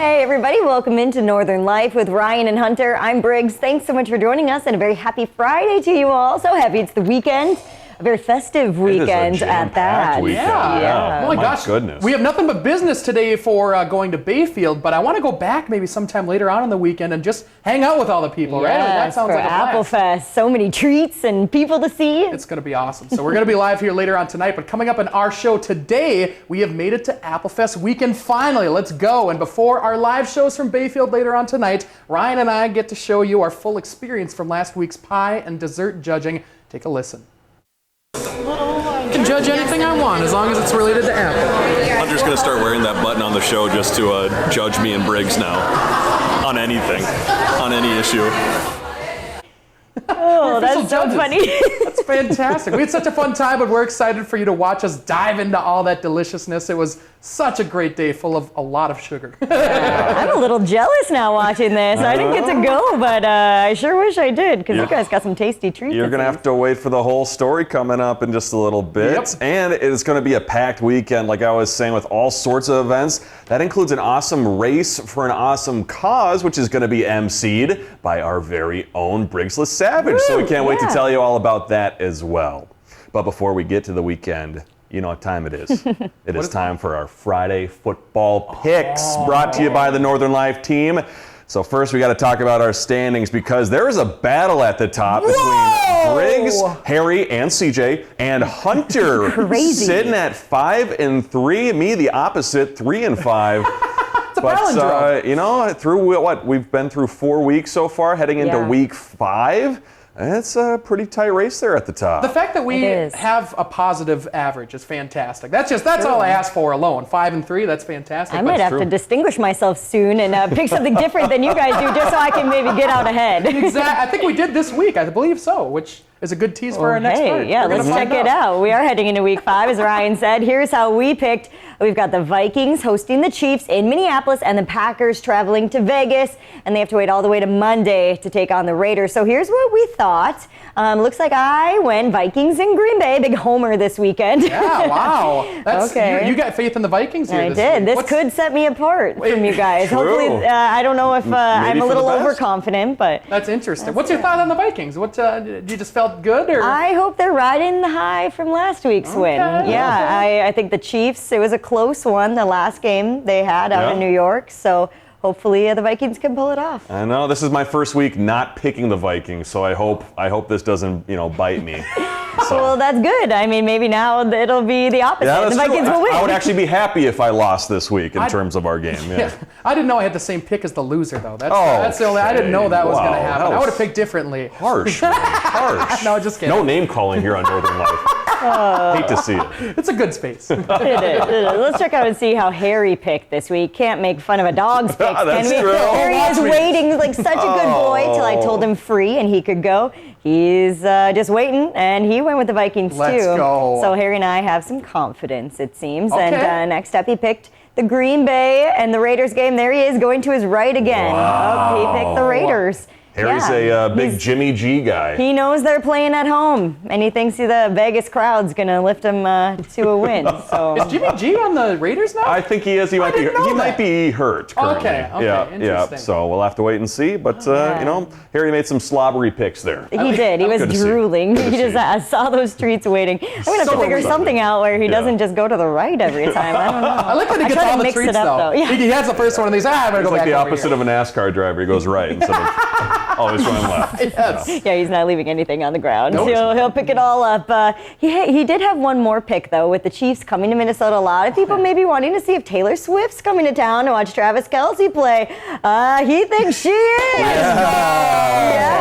Hey everybody, welcome into Northern Life with Ryan and Hunter. I'm Briggs. Thanks so much for joining us and a very happy Friday to you all. So happy it's the weekend. A very festive weekend at that. Weekend. Yeah. Oh my gosh. Goodness. We have nothing but business today for going to Bayfield, but I want to go back maybe sometime later on in the weekend and just hang out with all the people, right? That sounds for like a blast. Apple Fest. So many treats and people to see. It's going to be awesome. So we're going to be live here later on tonight, but coming up in our show today, we have made it to Apple Fest weekend finally. Let's go. And before our live shows from Bayfield later on tonight, Ryan and I get to show you our full experience from last week's pie and dessert judging. Take a listen. I can judge anything I want as long as it's related to Apple. Hunter's going to start wearing that button on the show just to judge me and Briggs now. On anything. On any issue. Oh, that's so funny. That's fantastic. We had such a fun time, but we're excited for you to watch us dive into all that deliciousness. It was such a great day full of a lot of sugar. I'm a little jealous now watching this. I didn't get to go, but I sure wish I did because you guys got some tasty treats. You're going to have to wait for the whole story coming up in just a little bit. Yep. And it's going to be a packed weekend, like I was saying, with all sorts of events. That includes an awesome race for an awesome cause, which is going to be emceed by our very own Briggsless Savage. So we can't wait to tell you all about that as well. But before we get to the weekend, you know what time it is. It is time for our Friday football picks, brought to you by the Northern Life team. So first we got to talk about our standings because there is a battle at the top between Briggs, Harry, and CJ, and Hunter. Crazy. Sitting at 5 and 3. Me, the opposite, 3 and 5. But you know, through what we've been through 4 weeks so far, heading into week 5. It's a pretty tight race there at the top. The fact that we have a positive average is fantastic. That's all I ask for alone. 5 and 3, that's fantastic. I might have to distinguish myself soon and pick something different than you guys do just so I can maybe get out ahead. Exactly. I think we did this week. I believe so, which is a good tease for our next part. Yeah, let's check it out. We are heading into week 5, as Ryan said. Here's how we picked. We've got the Vikings hosting the Chiefs in Minneapolis and the Packers traveling to Vegas. And they have to wait all the way to Monday to take on the Raiders. So here's what we thought. Looks like I went Vikings in Green Bay. Big homer this weekend. Yeah, wow. That's, you got faith in the Vikings here I did. week. This could set me apart from you guys. True. Hopefully, I don't know if I'm a little overconfident, but that's interesting. What's your thought on the Vikings? What you just felt good, or? I hope they're riding the high from last week's win. Yeah, I think the Chiefs, it was a close one, the last game they had out in New York, so hopefully the Vikings can pull it off. I know, this is my first week not picking the Vikings, so I hope this doesn't, bite me. So. Well, that's good. I mean, maybe now it'll be the opposite. Yeah, the Vikings will win. I would actually be happy if I lost this week in terms of our game. Yeah. I didn't know I had the same pick as the loser, though. That's the only. I didn't know that was going to happen. I would have picked differently. Harsh. Harsh. No, just kidding. No name calling here on Northern Life. Hate to see it. It's a good space. It is. Let's check out and see how Harry picked this week. Can't make fun of a dog's pick, can we? True. Harry is waiting like such a good boy till I told him free and he could go. He's just waiting, and he went with the Vikings Let's too. go. So Harry and I have some confidence, it seems. Okay. And next up, he picked the Green Bay and the Raiders game. There he is, going to his right again. Wow. Oh, he picked the Raiders. Harry's a big Jimmy G guy. He knows they're playing at home, and he thinks the Vegas crowd's going to lift him to a win. So is Jimmy G on the Raiders now? I think he is. He might be hurt currently. Okay, interesting. So we'll have to wait and see. But Harry made some slobbery picks there. He did. He was drooling. I saw those treats waiting. I'm going to have to figure something out where he doesn't just go to the right every time. I don't know. I like that he gets all the treats, though. Yeah. He has the first one, and he's I'm going to go back It's like the over opposite here. of a NASCAR driver. He goes right instead of always going left. Yes. Yeah, he's not leaving anything on the ground. Nope. He'll pick it all up. He did have one more pick, though, with the Chiefs coming to Minnesota. A lot of people may be wanting to see if Taylor Swift's coming to town to watch Travis Kelce play. He thinks she is. Yeah.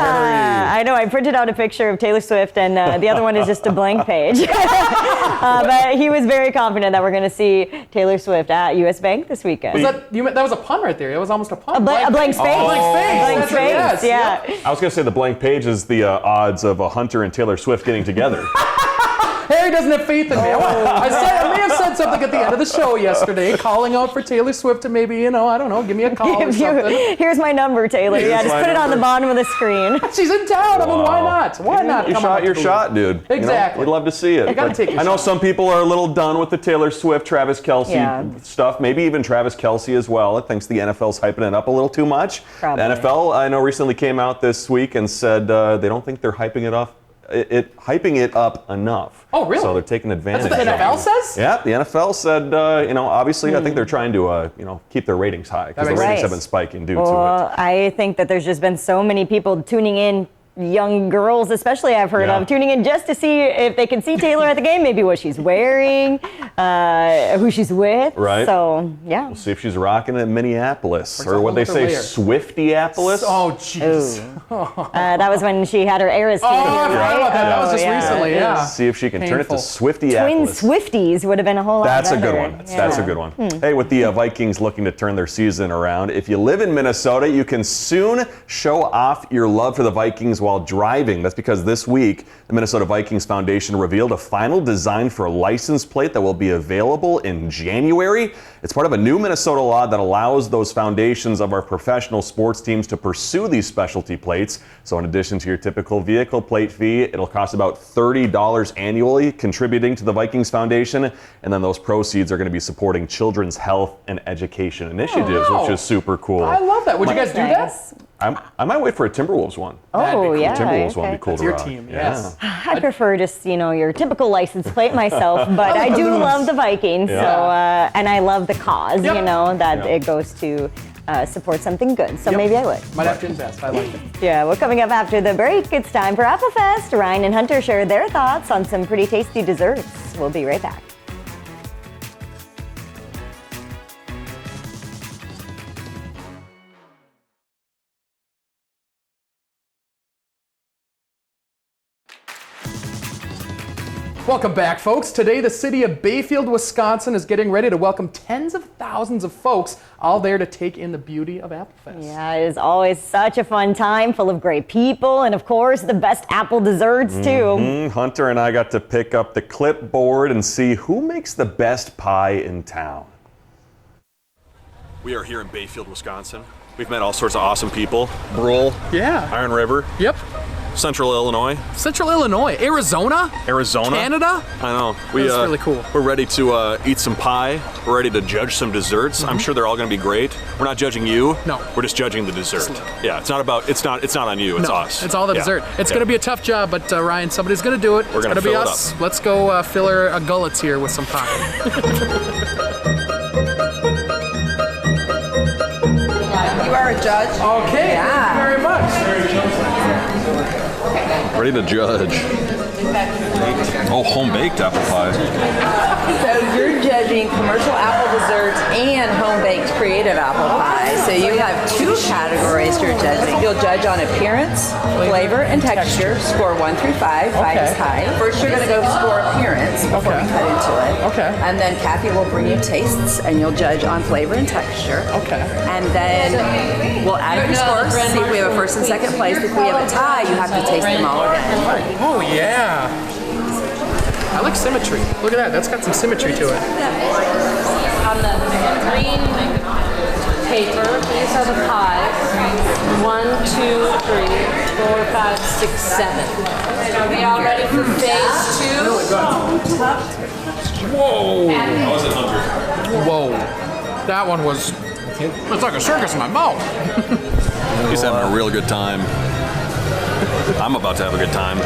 I know. I printed out a picture of Taylor Swift, and the other one is just a blank page. But he was very confident that we're going to see Taylor Swift at U.S. Bank this weekend. That was a pun right there. It was almost a pun. A blank space. Blank space. Yes. Yeah. I was going to say the blank page is the odds of a Hunter and Taylor Swift getting together. Harry Barry doesn't have faith in me. I may have said something at the end of the show yesterday, calling out for Taylor Swift to maybe, I don't know, give me a call or something. Here's my number, Taylor. Here's just my put it on the number. bottom of the screen. She's in town. I mean, why not? Why not? You Come shot on your to the shot, dude. Exactly. We'd love to see it. You gotta take your I know shot. some people are a little done with the Taylor Swift, Travis Kelce stuff. Maybe even Travis Kelce as well. It thinks the NFL's hyping it up a little too much. Probably. The NFL, I know, recently came out this week and said they don't think they're hyping it up enough. Oh, really? So they're taking advantage. That's what the of NFL it. says? Yeah, the NFL said, obviously, I think they're trying to, keep their ratings high because the makes ratings sense. have been spiking due to Well, I think that there's just been so many people tuning in, young girls especially I've heard of, tuning in just to see if they can see Taylor at the game, maybe what she's wearing, who she's with. Right. So, yeah. We'll see if she's rocking it in Minneapolis, a or what they whole say, layer. Swifty-apolis. Oh, jeez. That was when she had her Eras team, Oh, I forgot about that. That was just recently, yeah. See if she can turn it to Painful. Twin Swifty-apolis. Swifties would have been a whole lot That's a better. good one. That's a good one. Hey, with the Vikings looking to turn their season around, if you live in Minnesota, you can soon show off your love for the Vikings while driving. That's because this week, the Minnesota Vikings Foundation revealed a final design for a license plate that will be available in January. It's part of a new Minnesota law that allows those foundations of our professional sports teams to pursue these specialty plates. So in addition to your typical vehicle plate fee, it'll cost about $30 annually, contributing to the Vikings Foundation. And then those proceeds are going to be supporting children's health and education initiatives, wow. which is super cool. I love that. Would you guys do that? I might wait for a Timberwolves one. Oh, yeah. Timberwolves one would Okay. be cool That's to your rock. team, Yeah. yes. I prefer just, your typical license plate myself, but I do love the Vikings, so and I love the cause, Yep. that it goes to support something good, so Yep. maybe I would. Might have to invest. I like it. Yeah, well, coming up after the break, it's time for Apple Fest. Ryan and Hunter share their thoughts on some pretty tasty desserts. We'll be right back. Welcome back, folks. Today, the city of Bayfield, Wisconsin is getting ready to welcome tens of thousands of folks all there to take in the beauty of Apple Fest. Yeah, it is always such a fun time, full of great people, and of course, the best apple desserts, too. Hunter and I got to pick up the clipboard and see who makes the best pie in town. We are here in Bayfield, Wisconsin. We've met all sorts of awesome people. Brule, Yeah. Iron River, Yep. Central Illinois, Central Illinois, Arizona, Arizona. Canada. I know. That's really cool. We're ready to eat some pie. We're ready to judge some desserts. I'm sure they're all going to be great. We're not judging you. No. We're just judging the dessert. Yeah, it's not on you. It's No, us. it's all the Yeah. dessert. It's Yeah. going to be a tough job, but Ryan, somebody's going to do it. We're It's gonna going to be fill it us. up. Let's go fill our gullets here with some pie. You are a judge. Okay, thank you very much. Ready to judge. Oh, home-baked apple pie. So you're judging commercial apple desserts and home-baked creative apple pie. So you have two categories you're judging. You'll judge on appearance, flavor, and texture. Score 1 through 5. 5 is Okay. high. First, you're going to go score appearance before Okay. we cut into it. Okay. And then Kathy will bring you tastes, and you'll judge on flavor and texture. Okay. And then we'll add up your scores, see if we have a first and second place. If we have a tie, you have to taste them all again. Oh, yeah. I like symmetry. Look at that. That's got some symmetry to it. On the green paper, these are the pies. 1, 2, 3, 4, 5, 6, 7. Are we all ready for phase 2? Whoa. How was it, Hunter? Whoa. That one was, it's like a circus in my mouth. He's having a real good time. I'm about to have a good time.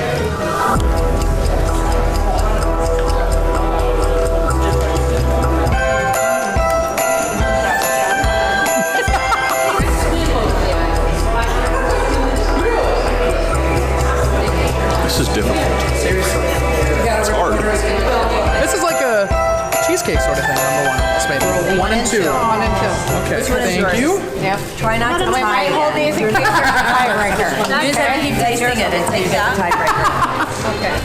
This is difficult. Seriously. It's hard. This is like a cheesecake sort of thing, number one. It's maybe 1 and 2. Okay, thank you. Yep. Try not to tie it. hold these in case you're a tiebreaker. You just have to keep tasting it until you get the tiebreaker.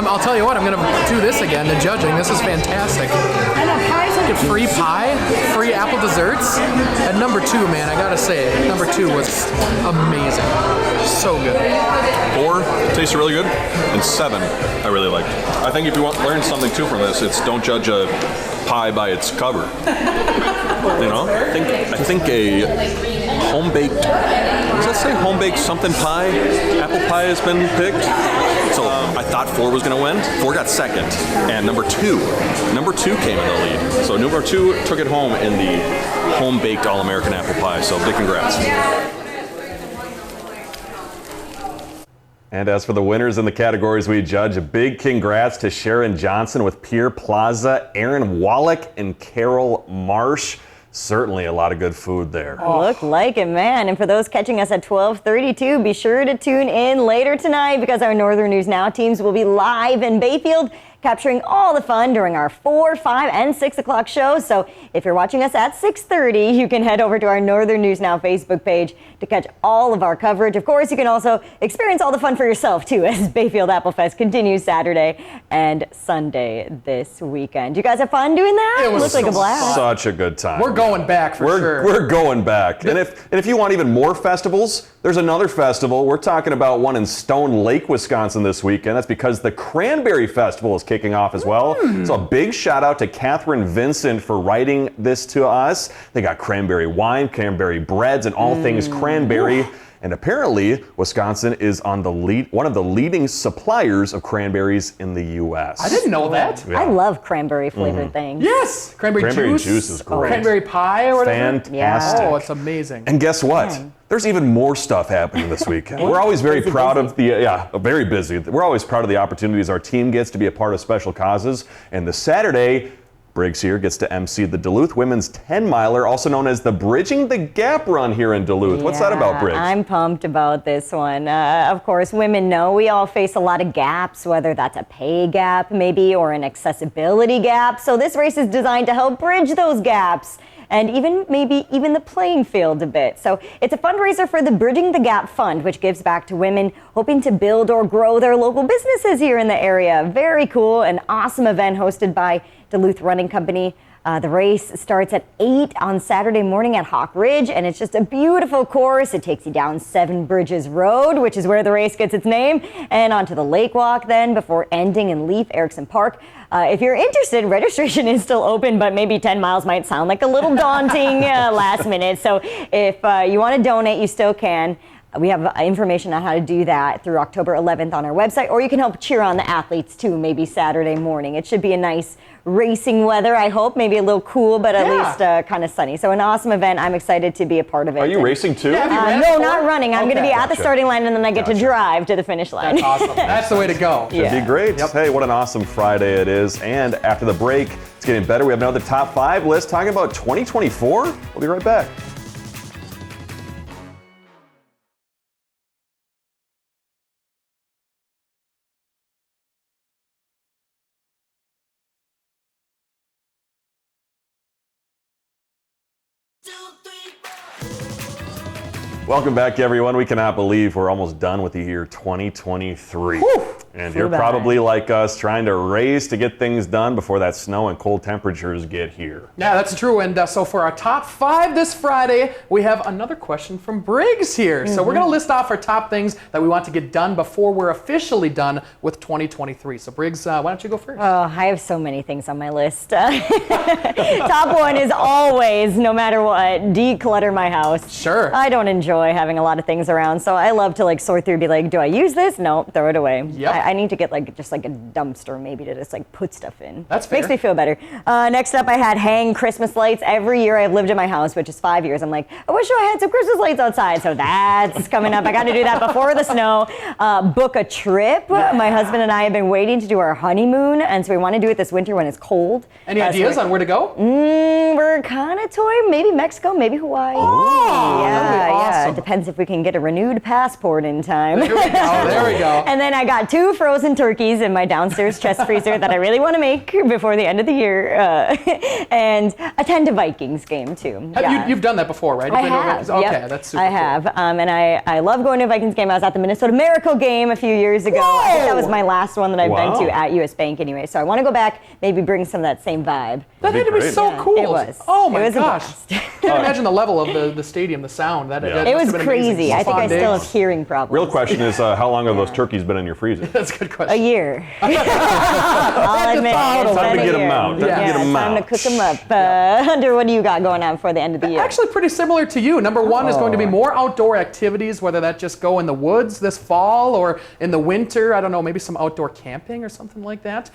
I'll tell you what, I'm going to do this again, the judging. This is fantastic. Get free pie, free apple desserts, at number 2, man, I gotta say, number 2 was amazing. So good. 4 tasted really good, and 7 I really liked. I think if you want to learn something too from this, it's don't judge a pie by its cover. You know, I think a home baked. Does that say home baked something pie? Apple pie has been picked. So I thought 4 was going to win. 4 got second, and number two came in the lead. So number 2 took it home in the home baked all American apple pie. So big congrats. And as for the winners in the categories we judge, a big congrats to Sharon Johnson with Pier Plaza, Aaron Wallach, and Carol Marsh. Certainly a lot of good food there. Look like it, man. And for those catching us at 12:32, be sure to tune in later tonight because our Northern News Now teams will be live in Bayfield, capturing all the fun during our 4, 5, and 6 o'clock shows. So if you're watching us at 6:30, you can head over to our Northern News Now Facebook page to catch all of our coverage. Of course, you can also experience all the fun for yourself, too, as Bayfield Apple Fest continues Saturday and Sunday this weekend. You guys have fun doing that? It was Looks like a blast. Such a good time. We're going back for sure. We're going back. And if you want even more festivals, there's another festival. We're talking about one in Stone Lake, Wisconsin this weekend. That's because the Cranberry Festival is kicking off as well. So a big shout out to Catherine Vincent for writing this to us. They got cranberry wine, cranberry breads, and all things cranberry. And apparently, Wisconsin is on one of the leading suppliers of cranberries in the U.S. I didn't know that. Yeah. I love cranberry flavored things. Yes, cranberry juice is great. Cranberry pie or whatever. Fantastic. Oh, it's amazing. And guess what? There's even more stuff happening this weekend. We're always very proud of very busy. We're always proud of the opportunities our team gets to be a part of special causes. And this Saturday, Briggs here gets to MC the Duluth Women's 10-miler, also known as the Bridging the Gap Run here in Duluth. What's that about, Briggs? I'm pumped about this one. Of course, women know we all face a lot of gaps, whether that's a pay gap maybe or an accessibility gap. So this race is designed to help bridge those gaps and maybe even the playing field a bit. So it's a fundraiser for the Bridging the Gap Fund, which gives back to women hoping to build or grow their local businesses here in the area. Very cool, an awesome event hosted by Duluth Running Company. The race starts at 8 on Saturday morning at Hawk Ridge, and it's just a beautiful course. It takes you down 7 Bridges Road, which is where the race gets its name, and onto the Lake Walk then before ending in Leaf Erickson Park. If you're interested, registration is still open, but maybe 10 miles might sound like a little daunting last minute. So if you want to donate, you still can. We have information on how to do that through October 11th on our website, or you can help cheer on the athletes too, maybe Saturday morning. It should be a nice racing weather, I hope. Maybe a little cool, but at least kind of sunny. So an awesome event. I'm excited to be a part of it. Are you racing too? No, not running. I'm going to be at the starting line, and then I get to drive to the finish line. That's awesome. That's the way to go. Should be great. Yep. Hey, what an awesome Friday it is. And after the break, it's getting better. We have another top 5 list talking about 2024. We'll be right back. Welcome back, everyone. We cannot believe we're almost done with the year 2023. And you're probably like us, trying to race to get things done before that snow and cold temperatures get here. Yeah, that's true. And so for our top 5 this Friday, we have another question from Briggs here. So we're going to list off our top things that we want to get done before we're officially done with 2023. So Briggs, why don't you go first? Oh, I have so many things on my list. Top one is always, no matter what, declutter my house. Sure. I don't enjoy having a lot of things around, so I love to sort through and be like, do I use this? No, throw it away. Yep. I need to get just a dumpster maybe to just put stuff in. That's fair. Makes me feel better. Next up, I had hang Christmas lights. Every year I've lived in my house, which is 5 years. I'm like, I wish I had some Christmas lights outside. So that's coming up. I got to do that before the snow. Book a trip. My husband and I have been waiting to do our honeymoon, and so we want to do it this winter when it's cold. Any ideas on where to go? We're kind of toying. Maybe Mexico, maybe Hawaii. Oh, that'd be awesome. It depends if we can get a renewed passport in time. There we go. And then I got 2 frozen turkeys in my downstairs chest freezer that I really want to make before the end of the year, and attend a Vikings game too. You've done that before, right? I have. Okay, Yep. that's super I have, cool. and I love going to a Vikings game. I was at the Minnesota Miracle game a few years ago. I think that was my last one that I've been to at US Bank anyway. So I want to go back, maybe bring some of that same vibe. That had to be so cool. It was. Oh my It was a gosh. blast. Can't imagine the level of the stadium, the sound. That It was crazy. I think I still have have. hearing problems. Real question is, how long have those turkeys been in your freezer? That's a good A question. year. I'll admit. Time It's to been a get 'em year. out. Time to Yeah, get 'em time to out. cook them up. Hunter, what do you got going on for the end of the year? Actually, pretty similar to you. Number one is going to be more outdoor activities, whether that just go in the woods this fall or in the winter. I don't know, maybe some outdoor camping or something like that.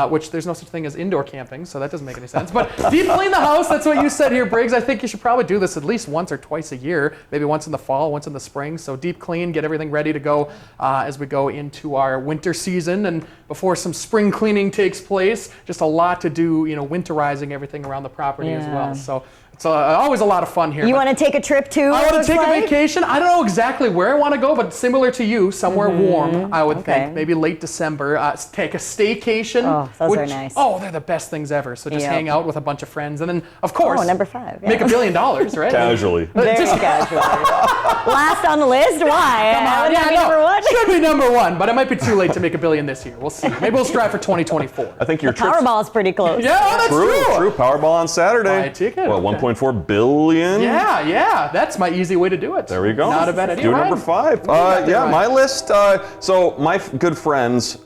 Which there's no such thing as indoor camping, so that doesn't make any sense. But deep clean the house. That's what you said here, Briggs. I think you should probably do this at least once or twice a year. Maybe once in the fall, once in the spring. So deep clean, get everything ready to go as we go into our winter season and before some spring cleaning takes place. Just a lot to do, winterizing everything around the property as well. So it's always a lot of fun here. You But want to take a trip too? I want to take a vacation. I don't know exactly where I want to go, but similar to you, somewhere warm, I would think. Maybe late December. Take a staycation. Oh, those are nice. Oh, they're the best things ever. So just Yep. hang out with a bunch of friends. And then, of course, number 5. Yeah. make $1 billion, right? Casually. Very casual. Last on the list? Why? Come on. Would that be no, number 1? should be number 1, but it might be too late to make $1 billion this year. We'll see. Maybe we'll strive for 2024. I think your trip's Powerball's pretty close. Yeah, oh, that's true. Powerball on Saturday. Buy a ticket. What, Okay. 1.4 billion? Yeah, that's my easy way to do it. There we go. Not a bad idea. Do Ryan? number 5. got there, Ryan? My list. So my good friends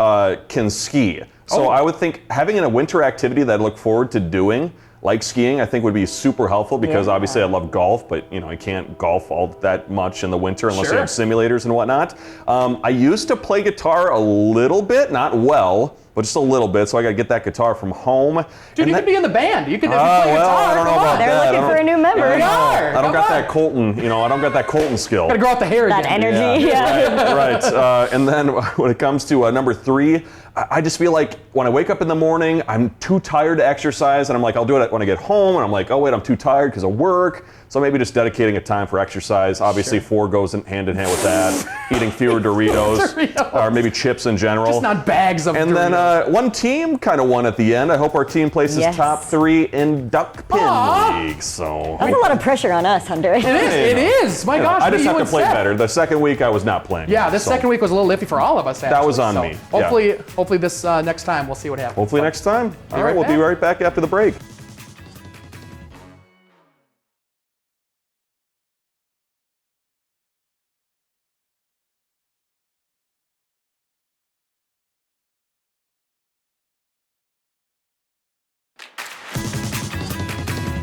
can ski. So I would think having a winter activity that I look forward to doing, like skiing, I think would be super helpful because obviously I love golf, but I can't golf all that much in the winter unless I have simulators and whatnot. I used to play guitar a little bit, not well, but just a little bit, so I got to get that guitar from home. Dude, you could be in the band. You could if you Oh, play well, guitar. I don't know come about on. They're that. looking for a new member. They are. I don't Come got on. that Colton, I don't got that Colton skill. Gotta grow out the hair That again. energy. Yeah. Right. And then when it comes to number 3, I just feel like when I wake up in the morning, I'm too tired to exercise, and I'm like, I'll do it when I get home, and I'm like, oh wait, I'm too tired because of work. So maybe just dedicating a time for exercise. Obviously, 4 goes hand in hand with that. Eating fewer Doritos, or maybe chips in general. Just not bags of And Doritos. then one team kind of won at the end. I hope our team places top 3 in duck pin league. So That's a lot of pressure on us, Hunter. It is. My gosh. I just you have to and play Seth. better. The second week I was not playing. Yeah, this so second week was a little iffy for all of us. That was actually. on me. Hopefully this next time we'll see what happens. Hopefully next time. All right, right we'll be back. right back after the break.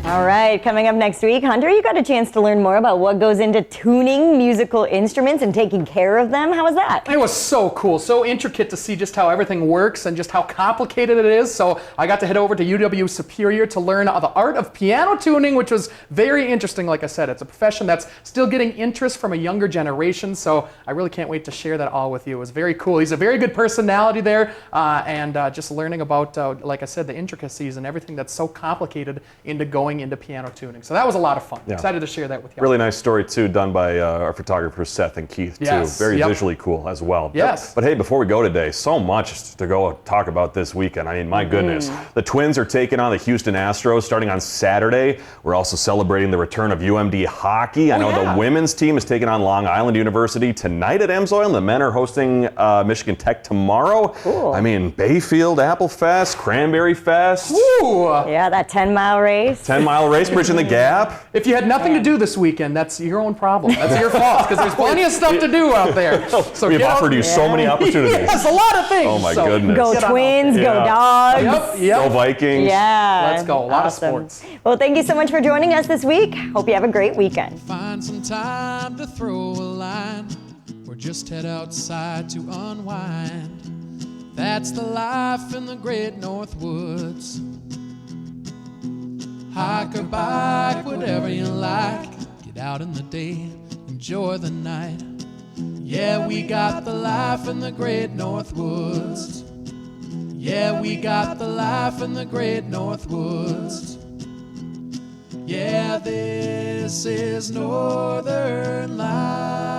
All right, coming up next week, Hunter, you got a chance to learn more about what goes into tuning musical instruments and taking care of them. How was that? It was so cool, so intricate to see just how everything works and just how complicated it is. So I got to head over to UW Superior to learn the art of piano tuning, which was very interesting. Like I said, it's a profession that's still getting interest from a younger generation. So I really can't wait to share that all with you. It was very cool. He's a very good personality there, and just learning about, like I said, the intricacies and everything that's so complicated into going into piano tuning. So that was a lot of fun. Excited to share that with you. Really nice story too, done by our photographers Seth and Keith too. Very visually cool as well. Yes. But hey, before we go today, so much to go talk about this weekend. I mean, my goodness. The Twins are taking on the Houston Astros starting on Saturday. We're also celebrating the return of UMD hockey. I know the women's team is taking on Long Island University tonight at Emsoil. The men are hosting Michigan Tech tomorrow. Cool. I mean, Bayfield, Apple Fest, Cranberry Fest. Ooh. Yeah, that 10-mile race. 10-mile race, bridging the gap. If you had nothing to do this weekend, that's your own problem. That's your fault, because there's plenty of stuff to do out there. So We've get out- offered you so many opportunities. Yes, a lot of things. Oh my So goodness. Go get on out Twins, there. go Yeah. Dogs. Yep. Go Vikings. Yeah. Let's go. A lot of Awesome. sports. Well, thank you so much for joining us this week. Hope you have a great weekend. Find some time to throw a line, or just head outside to unwind. That's the life in the great North Woods. Hike or bike, whatever you like. Get out in the day, enjoy the night. Yeah, we got the life in the great North Woods. Yeah, we got the life in the great North Woods. Yeah, this is Northern Life.